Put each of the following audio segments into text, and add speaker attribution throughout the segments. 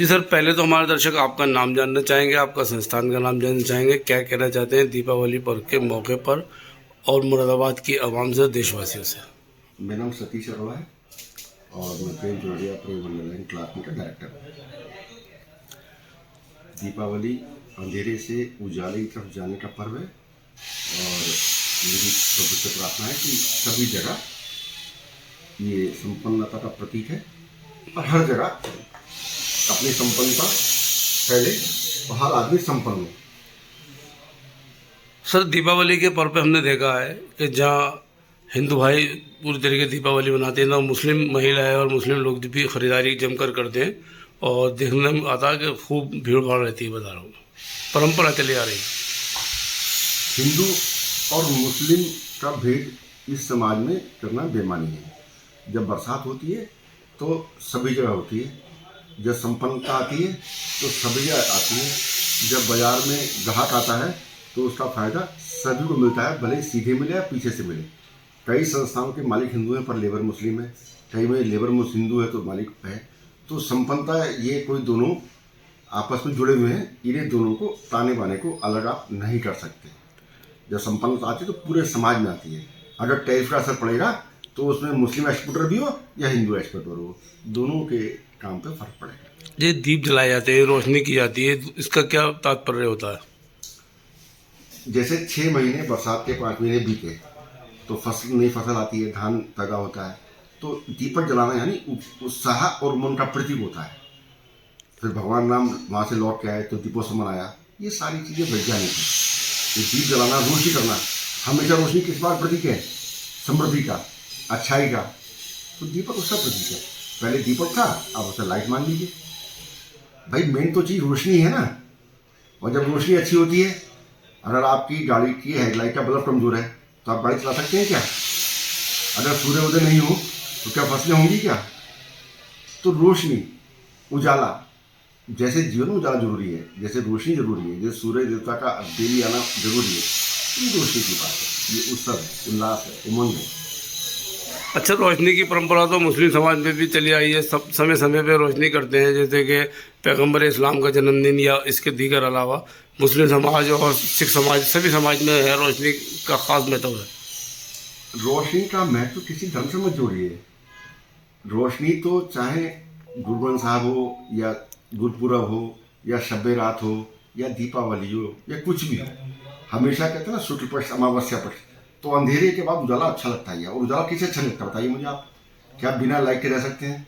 Speaker 1: Sir, पहले तो हमारे दर्शक आपका नाम जानना चाहेंगे, आपका संस्थान का नाम जानना चाहेंगे, क्या कहना चाहते हैं दीपावली पर्व के मौके पर और मुरादाबाद की आवाम से, देशवासियों से।
Speaker 2: मेरा नाम सतीश अरोड़ा है और मैं प्रेम जोड़िया प्रेम वंडरलैंड क्लास का डायरेक्टर हूँ। दीपावली अंधेरे से उजाले की तरफ जाने का पर्व है और मेरी प्रभु से प्रार्थना है कि सभी जगह ये संपन्नता का प्रतीक है और हर जगह अपनी संपन्नता फैले और हर आदमी संपन्न हो।
Speaker 1: सर, दीपावली के पर्व पे हमने देखा है कि जहाँ हिंदू भाई पूरी तरीके से दीपावली मनाते हैं ना, मुस्लिम महिलाएं और मुस्लिम लोग भी खरीदारी जमकर करते हैं और देखने में आता है कि खूब भीड़ भाड़ रहती है बाजारों में। परंपरा चली आ रही है।
Speaker 2: हिंदू और मुस्लिम का भेद इस समाज में करना बेमानी है। जब बरसात होती है तो सभी जगह होती है, जब संपन्नता आती है तो सभी जगह आती है, जब बाजार में ग्राहक आता है तो उसका फायदा सभी को मिलता है, भले सीधे मिले या पीछे से मिले। कई संस्थाओं के मालिक हिंदू हैं पर लेबर मुस्लिम है, कई में लेबर मुस्लिम हिंदू है तो मालिक है। तो संपन्नता ये कोई दोनों आपस में जुड़े हुए हैं, इन्हें दोनों को ताने बाने को अलग आप नहीं कर सकते। जब संपन्नता आती है तो पूरे समाज में आती है। अगर टैरिफ का असर पड़ेगा तो उसमें मुस्लिम एक्सपोर्टर भी हो या हिंदू एक्सपोर्टर हो, दोनों के काम पे फर्क पड़ेगा।
Speaker 1: ये दीप जलाए जाते हैं, रोशनी की जाती है, इसका क्या तात्पर्य होता है?
Speaker 2: जैसे 6 महीने बरसात के 5 महीने बीते तो फसल नई फसल आती है, धान पैदा होता है, तो दीपक जलाना यानी उत्साह और उमंग का प्रतीक होता है। फिर भगवान राम वहाँ से लौट के आए तो दीपोत्सव मनाया। ये सारी चीज़ें वैज्ञानिक हैं। ये दीप जलाना, रोशनी करना, हमेशा रोशनी किस बात प्रतीक है? समृद्धि का, अच्छाई का। तो दीपक उसका प्रतीक है। पहले दीपक था, अब उसे लाइट मान लीजिए। भाई मेन तो चीज़ रोशनी है ना। और जब रोशनी अच्छी होती है, अगर आपकी गाड़ी की हेडलाइट का बल्ब कमजोर है तो आप गाड़ी चला सकते हैं क्या? अगर सूर्योदय नहीं हो तो क्या फसलें होंगी क्या? तो रोशनी, उजाला, जैसे जीवन में उजाला जरूरी है, जैसे रोशनी जरूरी है, जैसे सूर्य देवता का डेली आना जरूरी है, ये रोशनी की बात है। ये उत्सव है, उल्लास है, उमंग है।
Speaker 1: अच्छा, रोशनी की परंपरा तो मुस्लिम समाज में भी चली आई है। सब समय समय पे रोशनी करते हैं, जैसे कि पैगंबर इस्लाम का जन्मदिन या इसके दीगर अलावा मुस्लिम समाज और सिख समाज, सभी समाज में है रोशनी का खास महत्व है।
Speaker 2: रोशनी का महत्व किसी धर्म से मत जोड़िए। रोशनी तो चाहे गुरु ग्रंथ साहब हो या गुरपुरब हो या शब रात हो या दीपावली हो या कुछ भी हो, हमेशा कहते हैं ना शुक्ल पक्ष अमावस्या पक्ष, तो अंधेरे के बाद उजाला अच्छा लगता है। और उजाला किसे अच्छा लगता है बताइए मुझे आप? क्या बिना लाइट के रह सकते हैं?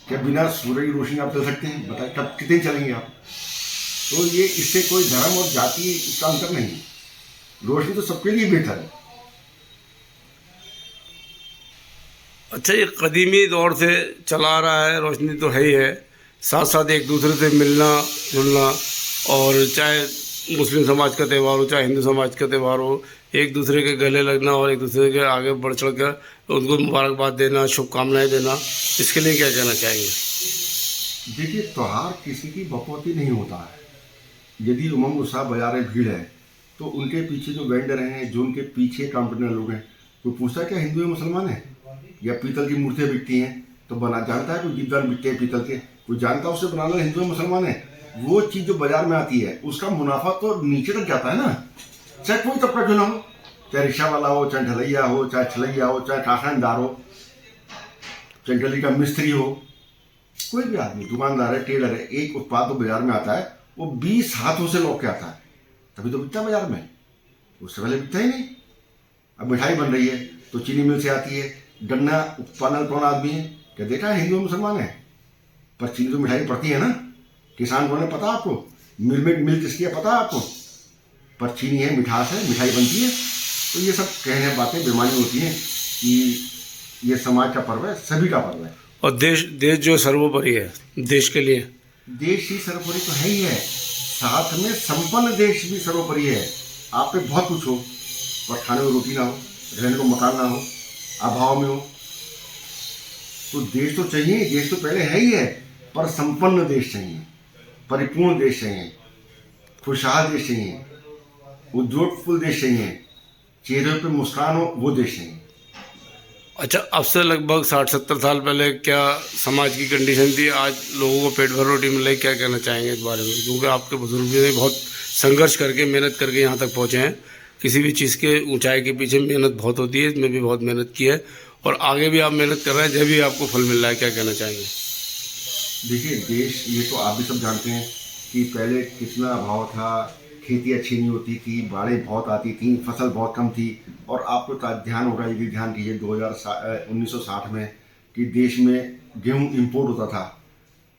Speaker 2: क्या बिना सूर्य की रोशनी आप चल सकते हैं? बताइए कब कितने चलेंगे आप? तो ये इससे कोई धर्म और जाति इसका अंतर नहीं है। रोशनी तो सबके लिए बेहतर है।
Speaker 1: अच्छा, ये कदीमी दौर से चला आ रहा है, रोशनी तो है ही है, साथ साथ एक दूसरे से मिलना जुलना, और चाहे मुस्लिम समाज का त्यौहार हो चाहे हिंदू समाज का त्यौहार हो, एक दूसरे के गले लगना और एक दूसरे के आगे बढ़ चढ़ कर उनको मुबारकबाद देना, शुभकामनाएं देना, इसके लिए क्या कहना चाहेंगे?
Speaker 2: देखिए, त्योहार किसी की बकौती नहीं होता है। यदि उमंग उत्साह बाजार में भीड़ है तो उनके पीछे जो वेंडर हैं, जो उनके पीछे काम करने लोग हैं, कोई पूछता है क्या हिंदू है मुसलमान है? या पीतल की मूर्तियाँ बिकती हैं तो बना जानता है कोई दीपदान बिकते हैं पीतल के, कोई जानता है उसे बनाना हिंदू है मुसलमान है? वो चीज़ जो बाजार में आती है उसका मुनाफा तो नीचे तक जाता है ना। चाहे कोई तबका क्यों ना हो, चाहे रिक्शा वाला हो, चाहे ढलैया हो, चाहे छलैया हो, चाहे कारखानदार हो, चाहे गली का मिस्त्री हो, कोई भी आदमी, दुकानदार है, टेलर है, एक उत्पाद तो बाजार में आता है, वो 20 हाथों से लौट के आता है, तभी तो बिकता है बाजार में। उससे पहले बिकता ही नहीं। अब मिठाई बन रही है तो चीनी मिल से आती है, गन्ना उत्पादन कौन आदमी है? क्या देखा है हिंदू मुसलमान है? पर चीनी तो मिठाई पड़ती है ना। किसान कौन है पता आपको? मिल किसकी है पता आपको? पर चीनी है, मिठास है, मिठाई बनती है। तो ये सब कहने बातें बेमानी होती हैं कि ये समाज का पर्व है, सभी का पर्व है।
Speaker 1: और देश देश जो सर्वोपरि है, देश के लिए
Speaker 2: देश ही सर्वोपरि तो है ही है, साथ में संपन्न देश भी सर्वोपरि है। आप पे बहुत कुछ हो पर खाने को रोटी ना हो, रहने को मकान ना हो, अभाव में हो, तो देश तो चाहिए। देश तो पहले है ही है, पर संपन्न देश चाहिए, परिपूर्ण देश चाहिए, खुशहाल देश चाहिए, उद्योगफुल देश चाहिए, चेहरे पे मुस्कान हो वो देश चाहिए।
Speaker 1: अच्छा, अब से लगभग 60-70 साल पहले क्या समाज की कंडीशन थी, आज लोगों को पेट भर रोटी मिल रही, क्या कहना चाहेंगे इस बारे में? क्योंकि आपके बुजुर्ग भी बहुत संघर्ष करके मेहनत करके यहाँ तक पहुँचे हैं। किसी भी चीज़ के ऊंचाई के पीछे मेहनत बहुत होती है, इसमें भी बहुत मेहनत की है और आगे भी आप मेहनत कर रहे हैं, जब भी आपको फल मिल रहा है, क्या कहना चाहेंगे?
Speaker 2: देखिए, देश, ये तो आप भी सब जानते हैं कि पहले कितना अभाव था, खेती अच्छी नहीं होती थी, बाढ़ें बहुत आती थी, फसल बहुत कम थी। और आपको ध्यान होगा, यदि ध्यान कीजिए 1960 में कि देश में गेहूं इंपोर्ट होता था।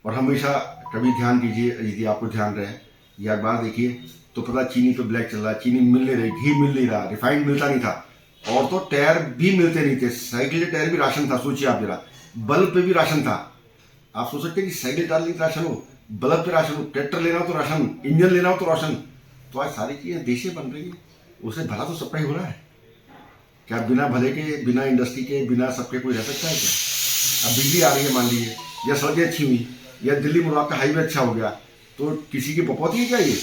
Speaker 2: और हमेशा कभी ध्यान कीजिए, यदि आपको ध्यान रहे या बात देखिए तो पता चीनी पे ब्लैक चल रहा है, चीनी मिल नहीं रही, घी मिल नहीं रहा, रिफाइंड मिलता नहीं था, और तो टायर भी मिलते नहीं थे। साइकिल के टायर भी राशन था, सोचिए आप जरा, बल्ब पे भी राशन था। आप सोच सकते हैं कि साइकिल डालने की राशन हो, बल्ब पे राशन हो, ट्रैक्टर लेना हो तो राशन, इंजन लेना हो तो राशन। तो आज सारी चीजें देश से बन रही है, उसे भला तो सबका ही हो रहा है। क्या बिना भले के, बिना इंडस्ट्री के, बिना सबके कोई रह सकता है क्या? अब बिजली आ रही है मान लीजिए, या सड़कें अच्छी हुई, या दिल्ली मुराद का हाईवे अच्छा हो गया, तो किसी की बपौती है क्या ये?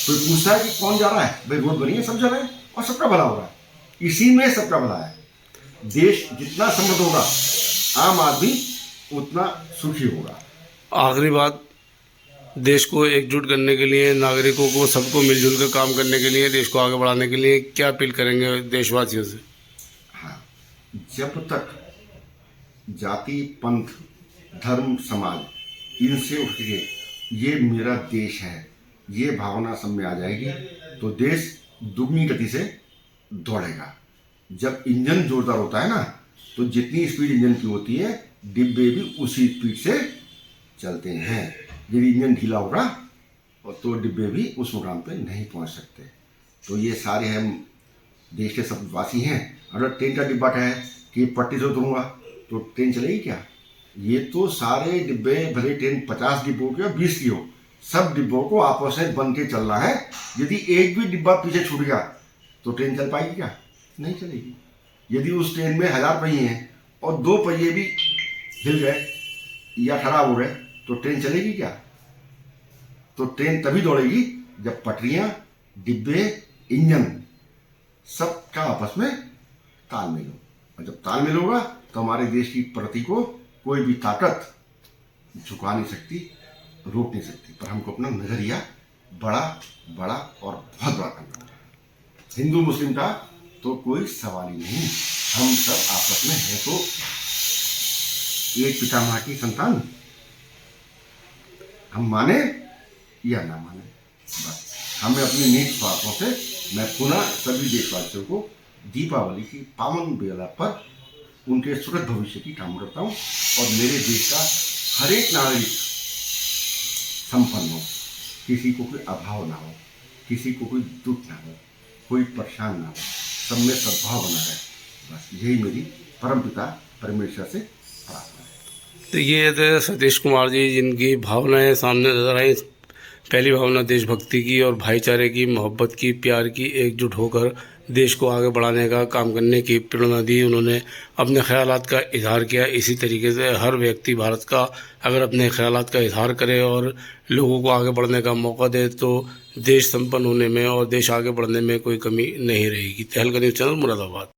Speaker 2: कोई पूछता है कि कौन जा रहा है? भाई रोड बनी है, सब जा रहे हैं और सबका भला हो रहा है। इसी में सबका भला है। देश जितना समृद्ध होगा, आम आदमी उतना सुखी होगा।
Speaker 1: आखिरी बात, देश को एकजुट करने के लिए, नागरिकों को, सबको मिलजुल कर काम करने के लिए, देश को आगे बढ़ाने के लिए क्या अपील करेंगे देशवासियों से?
Speaker 2: हाँ, जब तक जाति, पंथ, धर्म, समाज इनसे उठ के ये मेरा देश है, ये भावना सब में आ जाएगी तो देश दुगनी गति से दौड़ेगा। जब इंजन जोरदार होता है ना, तो जितनी स्पीड इंजन की होती है, डिब्बे भी उसी स्पीड से चलते हैं। यदि इंजन ढीला होगा तो डिब्बे भी उस मुकाम पे नहीं पहुंच सकते। तो ये सारे हम देश के सब वासी हैं। अगर ट्रेन का डिब्बा कहे कि पट्टी से उतरूंगा तो ट्रेन चलेगी क्या? ये तो सारे डिब्बे, भले ट्रेन 50 डिब्बों की हो, 20 की हो, सब डिब्बों को आपस में बन के चलना है। यदि एक भी डिब्बा पीछे छूट गया तो ट्रेन चल पाएगी क्या? नहीं चलेगी। यदि उस ट्रेन में 1000 पहिए हैं और 2 पहिए भी हिल गए या खराब हो गए तो ट्रेन चलेगी क्या? तो ट्रेन तभी दौड़ेगी जब पटरियां, डिब्बे, इंजन सबका आपस में तालमेल हो। और जब तालमेल होगा तो हमारे देश की प्रगति को कोई भी ताकत झुका नहीं सकती, रोक नहीं सकती। पर हमको अपना नजरिया बड़ा बड़ा और बहुत बड़ा करना होगा। हिंदू मुस्लिम का तो कोई सवाल ही नहीं, हम सब आपस में हैं तो एक पिता माँ की संतान। हम माने या ना माने, बस हमें अपनी नीच स्वार्थों से मैं पुनः सभी देशवासियों को दीपावली की पावन बेला पर उनके सुखद भविष्य की कामना करता हूँ। और मेरे देश का हर एक नागरिक संपन्न हो, किसी को कोई अभाव ना हो, किसी को कोई दुख ना हो, कोई परेशान ना हो, सब में सद्भाव बना रहे। बस यही मेरी परमपिता परमेश्वर से प्रार्थना है।
Speaker 1: तो ये थे सतीश कुमार जी, जिनकी भावनाएं सामने नजर आई। पहली भावना देशभक्ति की और भाईचारे की, मोहब्बत की, प्यार की, एकजुट होकर देश को आगे बढ़ाने का काम करने की प्रेरणा दी। उन्होंने अपने ख्यालात का इजहार किया। इसी तरीके से हर व्यक्ति भारत का अगर अपने ख्यालात का इजहार करे और लोगों को आगे बढ़ने का मौका दे तो देश संपन्न होने में और देश आगे बढ़ने में कोई कमी नहीं रहेगी। तहलका न्यूज़ चैनल, मुरादाबाद।